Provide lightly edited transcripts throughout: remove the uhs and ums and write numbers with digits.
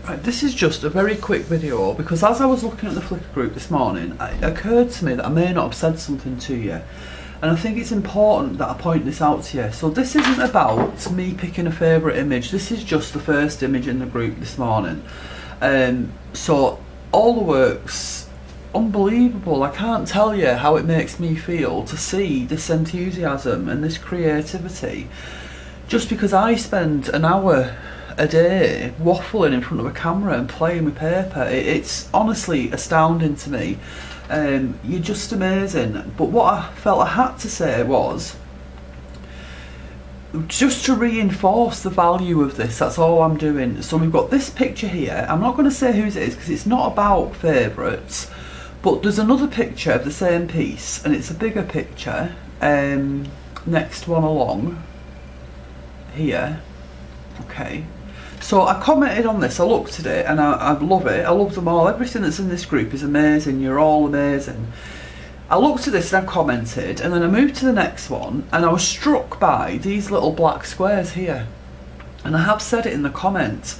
Right, this is just a very quick video because as I was looking at the Flickr group this morning, it occurred to me that I may not have said something to you, and I think it's important that I point this out to you. So this isn't about me picking a favourite image, this is just the first image in the group this morning. So all the work's unbelievable. I can't tell you how it makes me feel to see this enthusiasm and this creativity just because I spend an hour a day waffling in front of a camera and playing with paper. It's honestly astounding to me. You're just amazing. But what I felt I had to say was just to reinforce the value of this. That's all I'm doing. So we've got this picture here. I'm not going to say whose it is because it's not about favourites, but there's another picture of the same piece and it's a bigger picture. Next one along here. Okay, so I commented on this, I looked at it and I love it, I love them all, everything that's in this group is amazing, you're all amazing. I looked at this and I commented, and then I moved to the next one and I was struck by these little black squares here, and I have said it in the comments.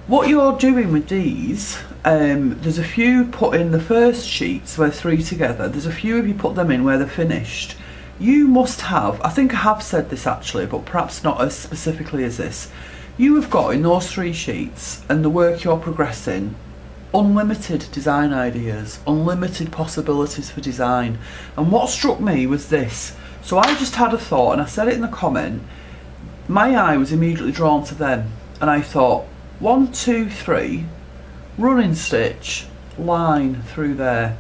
What you're doing with these, there's a few put in the first sheets where 3 together, there's a few of you put them in where they're finished. You must have, I think I have said this actually, but perhaps not as specifically as this, you have got in those 3 sheets and the work you're progressing unlimited design ideas, unlimited possibilities for design. And what struck me was this. So I just had a thought and I said it in the comment, my eye was immediately drawn to them and I thought 1, 2, 3, running stitch, line through there.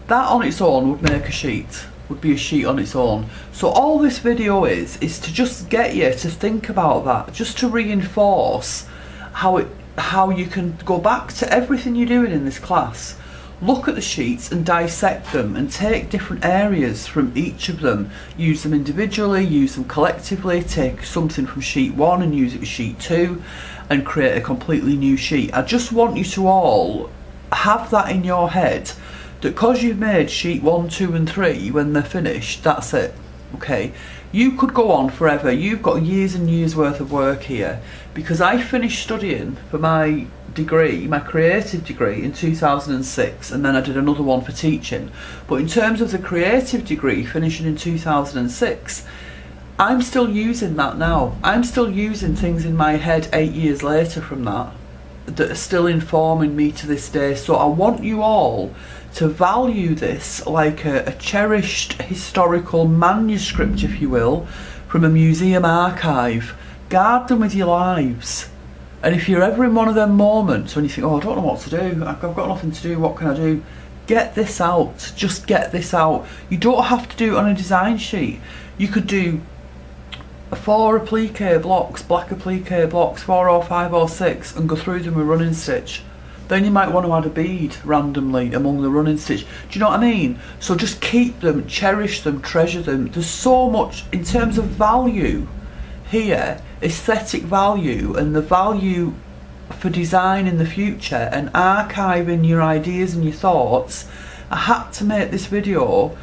That on its own would make a sheet. Would be a sheet on its own. So all this video is to just get you to think about that, just to reinforce how you can go back to everything you're doing in this class, look at the sheets and dissect them and take different areas from each of them, use them individually, use them collectively, take something from sheet 1 and use it with sheet 2 and create a completely new sheet. I just want you to all have that in your head, that because you've made sheet 1, 2 and 3, when they're finished, that's it, okay? You could go on forever, you've got years and years worth of work here, because I finished studying for my degree, my creative degree, in 2006, and then I did another one for teaching. But in terms of the creative degree finishing in 2006, I'm still using that now. I'm still using things in my head 8 years later from that are still informing me to this day. So I want you all to value this like a cherished historical manuscript, if you will, from a museum archive. Guard them with your lives. And if you're ever in one of them moments when you think, oh, I don't know what to do, I've got nothing to do, what can I do? Get this out, just get this out. You don't have to do it on a design sheet. You could do 4 applique blocks, black applique blocks, 4 or 5 or 6, and go through them with running stitch. Then you might want to add a bead randomly among the running stitch. Do you know what I mean? So just keep them, cherish them, treasure them. There's so much in terms of value here, aesthetic value, and the value for design in the future and archiving your ideas and your thoughts. I had to make this video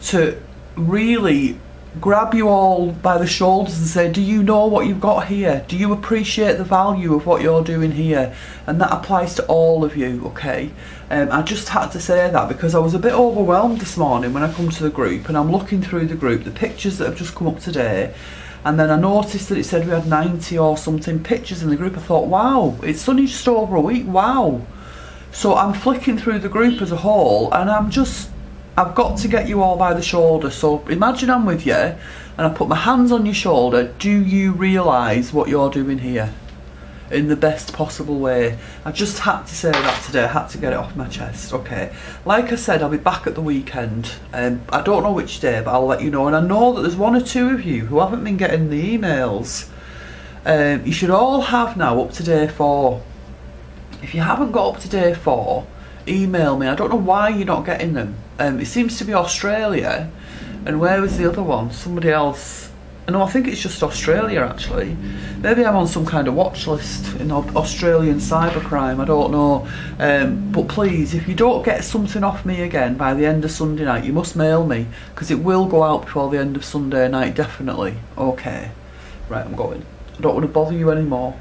to really grab you all by the shoulders and say, do you know what you've got here? Do you appreciate the value of what you're doing here? And that applies to all of you, okay? I just had to say that because I was a bit overwhelmed this morning when I come to the group and I'm looking through the group, the pictures that have just come up today, and then I noticed that it said we had 90 or something pictures in the group. I thought, wow, it's only just over a week, wow. So I'm flicking through the group as a whole and I've got to get you all by the shoulder. So imagine I'm with you and I put my hands on your shoulder. Do you realise what you're doing here in the best possible way? I just had to say that today. I had to get it off my chest. Okay, like I said, I'll be back at the weekend. I don't know which day, but I'll let you know. And I know that there's 1 or 2 of you who haven't been getting the emails. You should all have now up to day 4. If you haven't got up to day 4, email me. I don't know why you're not getting them. It seems to be Australia, and where was the other one? Somebody else. No, I think it's just Australia actually. Maybe I'm on some kind of watch list in Australian cybercrime, I don't know. But please, if you don't get something off me again by the end of Sunday night, you must mail me, because it will go out before the end of Sunday night, definitely. Okay, right, I'm going. I don't want to bother you anymore.